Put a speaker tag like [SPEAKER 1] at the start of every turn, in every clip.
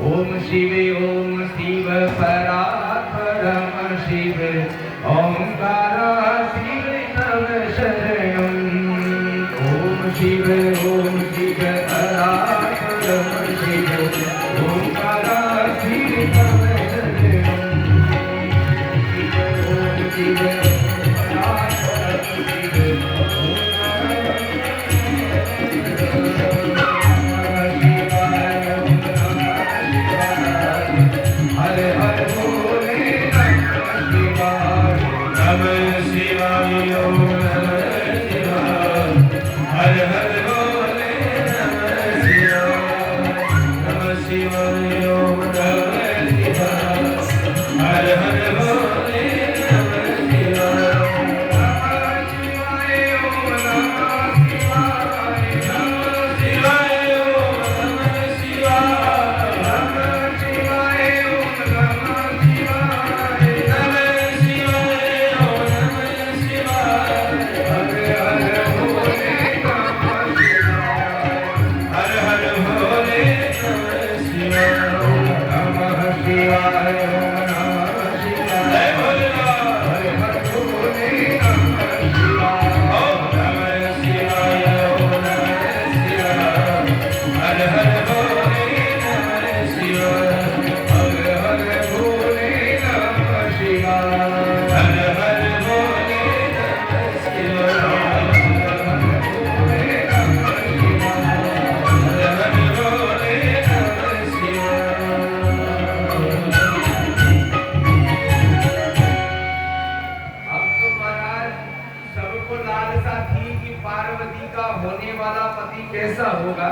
[SPEAKER 1] ओम शिव परात्परम शिव ओंकार शिव तव शरणं। ओम शिव परात्परम शिव ओंकार शिव तव शरणं। ओम शिव परात्परम शिव कैसा होगा?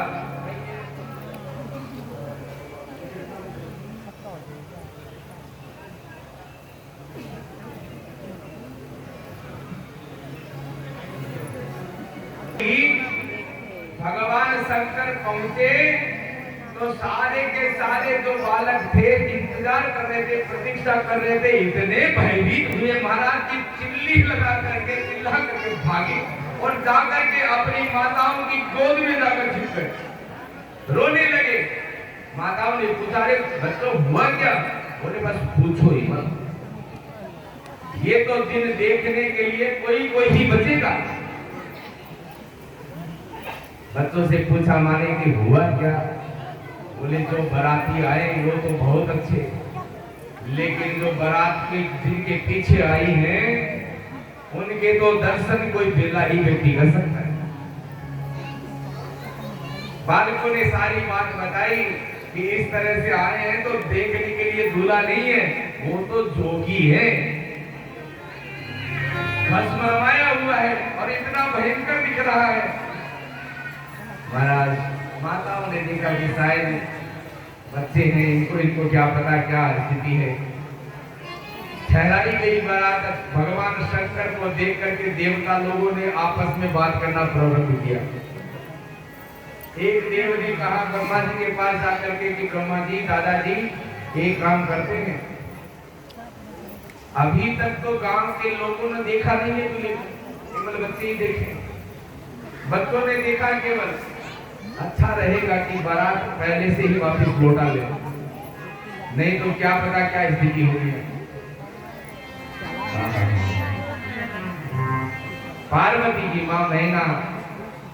[SPEAKER 1] भगवान शंकर पहुंचे तो सारे के सारे जो बालक थे इंतजार कर रहे थे, प्रतीक्षा कर रहे थे, इतने भयभीत हुए महाराज की चिल्ली लगा करके चिल्ला करके भागे और जाकर के अपनी माताओं की गोद में जाकर छिप गए, रोने लगे। माताओं ने पूछा, रे बच्चों हुआ क्या? बोले बस पूछो ही मत, ये तो दिन देखने के लिए कोई कोई ही बचेगा। बच्चों से पूछा माने कि हुआ क्या? बोले जो बाराती आए वो तो बहुत अच्छे, लेकिन जो बारात के जिनके पीछे आई हैं उनके तो दर्शन कोई बेला ही व्यक्ति कर सकता है। बालकों ने सारी बात बताई कि इस तरह से आए हैं तो देखने के लिए दूल्हा नहीं है, वो तो जोगी है, भस्म रमाया हुआ है और इतना भयंकर दिख रहा है। महाराज माताओं ने देखा कि शायद बच्चे हैं, इनको क्या पता क्या स्थिति है। ठहराई गई बारात। भगवान शंकर को देख करके देवता लोगों ने आपस में बात करना प्रारंभ किया। एक देव ने कहा ब्रह्मा जी के पास जाकर के कि ब्रह्मा जी, दादाजी एक काम करते हैं, अभी तक तो गांव के लोगों ने देखा नहीं है तुझे, केवल बच्चे ही देखे, बच्चों ने देखा केवल। अच्छा रहेगा कि बारात पहले से ही वापस लौटा ले, नहीं तो क्या पता क्या स्थिति होगी। पार्वती की मां मैना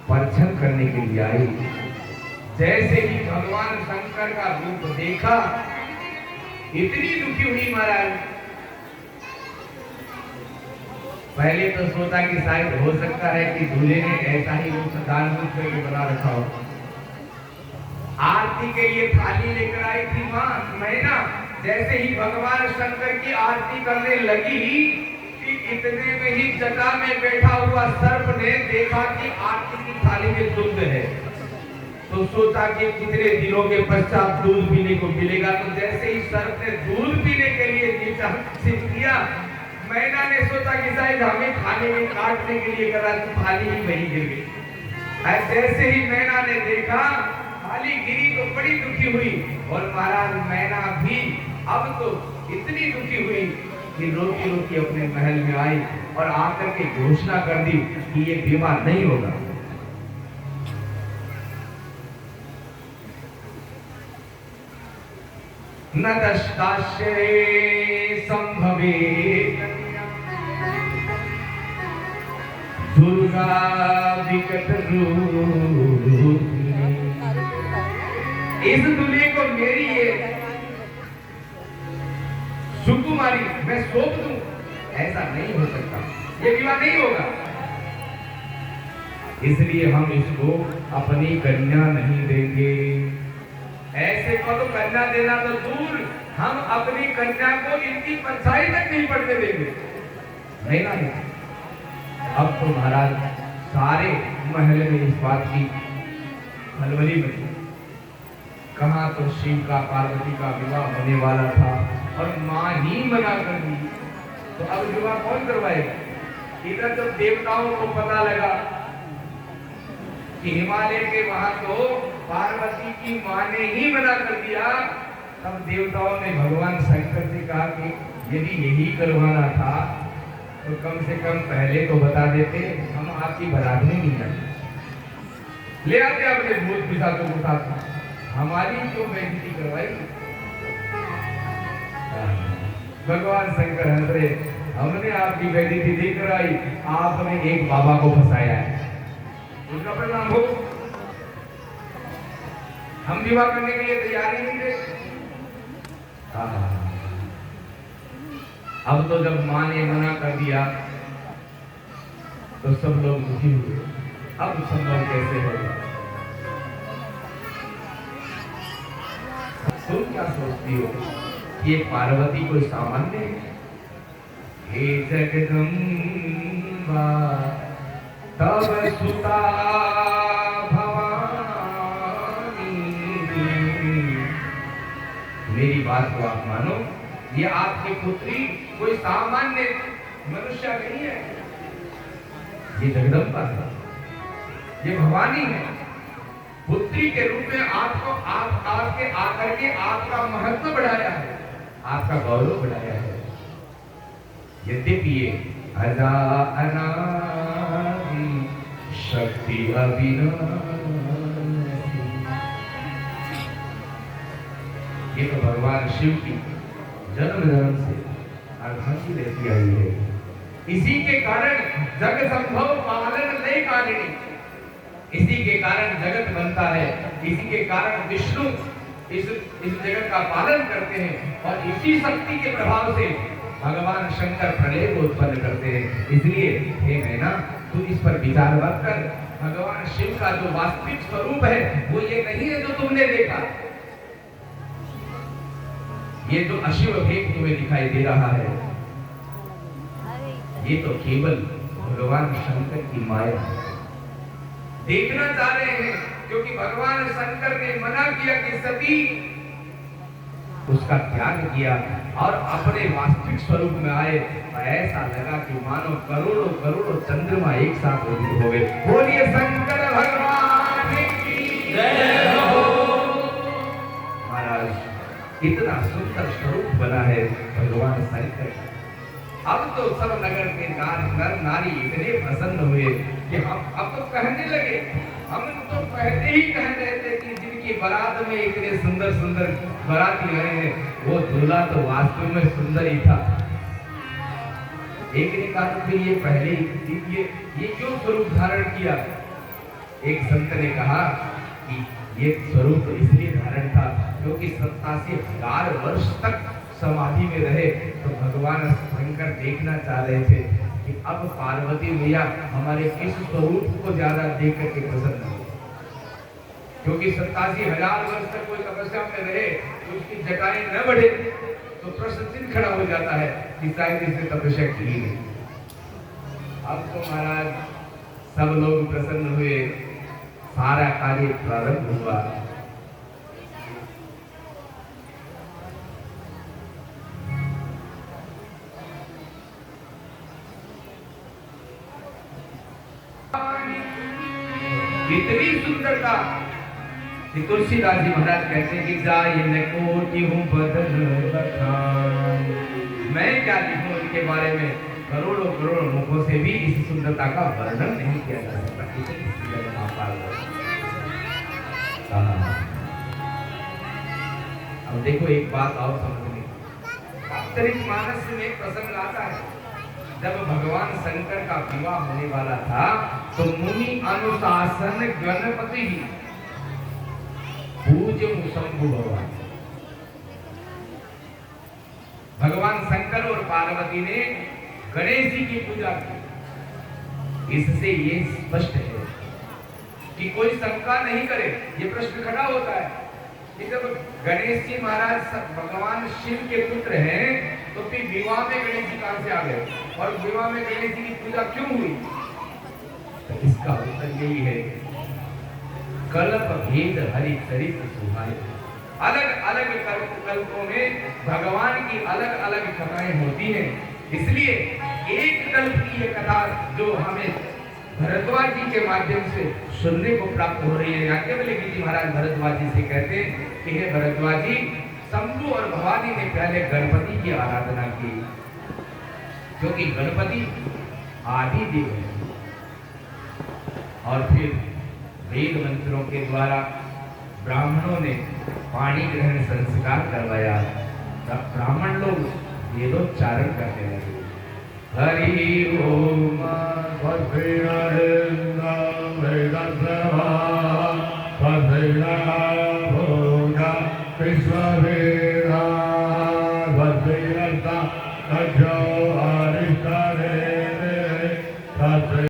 [SPEAKER 1] परीक्षण करने के लिए आई। जैसे ही भगवान शंकर का रूप देखा, इतनी दुखी हुई महाराज। पहले तो सोचा कि शायद हो सकता है कि दूल्हे ने ऐसा ही रूप दान रूप करके बना रखा हो। आरती के लिए थाली लेकर आई थी मां मैना। जैसे ही भगवान शंकर की आरती करने लगी कि इतने में ही जटा में बैठा हुआ सर्प ने देखा कि आरती की थाली में दूध है, तो सोचा कि कितने दिनों के पश्चात दूध पीने को मिलेगा। तो जैसे ही सर्प ने दूध पीने के लिए नीचा किया, मैना ने सोचा कि शायद हमें खाने में काटने के लिए करा, तो थाली ही वहीं गिर गई। जैसे ही मैना ने देखा थाली गिरी तो बड़ी दुखी हुई, और महाराज मैना भी अब तो इतनी दुखी हुई कि रोती रोती अपने महल में आई और आकर के घोषणा कर दी कि ये बीमार नहीं होगा। न दशताश्चर्ये संभवे दुर्गा विकट रूप। इस दूल्हे को मेरी ये सुकुमारी मैं सौंप दूं, ऐसा नहीं हो सकता, ये विवाह नहीं होगा। इसलिए हम इसको अपनी कन्या नहीं देंगे। ऐसे को तो कन्या देना तो दूर, हम अपनी कन्या को इनकी परछाई तक नहीं पड़ने देंगे। नहीं ना, अब तो महाराज सारे महल में इस बात की हलबली मची। कहाँ तो शिव का पार्वती का विवाह होने वाला था और मां ही मना कर दी, तो अब विवाह कौन करवाएगा। इधर जब देवताओं को पता लगा कि हिमालय के वहां तो पार्वती की मां ने ही मना कर दिया, तब देवताओं ने भगवान शंकर से कहा कि यदि यही करवाना था तो कम से कम पहले तो बता देते, हम आपकी बारात में नहीं जाते। ले आते अपने भूत पिशाचों को साथ, हमारी क्यों बेइज्जती करवाई। भगवान शंकर हंस रहे, हमने आपकी बेइज्जती नहीं कराई, आपने एक बाबा को फंसाया है, उसका परिणाम हो। हम विवाह करने के लिए तैयार ही नहीं थे। अब तो जब मां ने मना कर दिया तो सब लोग दुखी हुए। अब संभव कैसे होगा। तुम क्या सोचती हो, ये पार्वती कोई सामान्य है? हे जगदम्बा तब सुता भवानी। मेरी बात को आप मानो, ये आपकी पुत्री कोई सामान्य मनुष्य नहीं है, ये जगदम्बा है, ये भवानी है। पुत्री के रूप में आपको आपके आकर के आपका महत्व बढ़ाया है, आपका गौरव बढ़ाया है। यद्यपि ये अजा अनादि शक्ति अविनाशी, ये तो भगवान शिव की जन्म जन्म से आधासी रहती आई है। इसी के कारण जग संभव पालन नहीं कारिणी, इसी के कारण जगत बनता है, इसी के कारण विष्णु इस जगत का पालन करते हैं, और इसी शक्ति के प्रभाव से भगवान शंकर प्रलय को उत्पन्न करते हैं। इसलिए हे मैना, तू इस पर विचार मत कर। भगवान शिव का जो वास्तविक स्वरूप है वो ये नहीं है जो तुमने देखा। ये जो अशिव भेद तुम्हें दिखाई दे रहा है, ये तो केवल भगवान शंकर की माया है। देखना चाह रहे हैं क्योंकि भगवान शंकर ने मना किया कि सती उसका त्याग किया और अपने वास्तविक स्वरूप में आए, तो ऐसा लगा कि मानो करोड़ों करोड़ों चंद्रमा एक साथ उदित हो गए। बोलिए शंकर भगवान की जय हो। महाराज इतना सुंदर स्वरूप बना है भगवान शंकर। अब तो सब नगर के नर नारी इतने प्रसन्न हुए कि हम अब तो कहने लगे, हम तो पहले ही कह रहे थे कि जिनकी बारात में इतने सुंदर सुंदर बाराती आए हैं, वो दूल्हा तो वास्तव में सुंदर ही था। एक ने कहा कि ये पहले ये क्यों स्वरूप धारण किया? एक संत ने कहा कि ये स्वरूप इसलिए धारण था क्योंकि 87,000 वर्ष तक समाधि में रहे, तो भगवान शंकर देखना चाह रहे थे कि अब पार्वती मैया हमारे किस स्वरूप को ज्यादा देख करके प्रसन्न हो। क्योंकि 87,000 वर्ष तक कोई तपस्या में रहे तो उसकी जटाएं न बढ़े तो प्रश्न चिन्ह खड़ा हो जाता है कि शायद इसने तपस्या की नहीं। अब तो महाराज सब लोग प्रसन्न हुए, सारा कार्य प्रारंभ हुआ। इतनी सुंदरता कि तुलसीदास जी महाराज कहते हैं कि जाए कोटि हूं बदन बखान, मैं क्या लिखूं इनके बारे में, करोड़ों करोड़ों मुखों से भी इस सुंदरता का वर्णन नहीं किया जा सकता। इतनी सुंदर अब देखो एक बात और समझने, रामचरितमानस में प्रसंग आता है जब भगवान शंकर का विवाह होने वाला था तो मुनि अनुशासन गणपति पूज्य शंभु भगवान, भगवान शंकर और पार्वती ने गणेश जी की पूजा की। इससे ये स्पष्ट है कि कोई शंका नहीं करे। ये प्रश्न खड़ा होता है कि जब गणेश जी महाराज भगवान शिव के पुत्र हैं तो फिर विवाह में गणेश जी कहां से आ गए और विवाह में गणेश जी की पूजा क्यों हुई? तो इसका उत्तर यही है, कल्प भेद हरि चरित्र सुहाए। अलग अलग कल्पों में भगवान की अलग अलग कथाएं होती हैं, इसलिए एक कल्प की ये कथा जो हमें भरद्वाज जी के माध्यम से सुनने को प्राप्त हो रही है। याज्ञवल्क्य जी महाराज भरद्वाज जी से कहते हैं कि हे भरद्वाज जी, शंभु और भवानी ने पहले गणपति की आराधना की क्योंकि गणपति आदि देव है, और फिर वेद मंत्रों के द्वारा ब्राह्मणों ने पाणी ग्रहण संस्कार करवाया, तब ब्राह्मण लोग वेदोच्चारण करने लगे। हरि ओम विश्व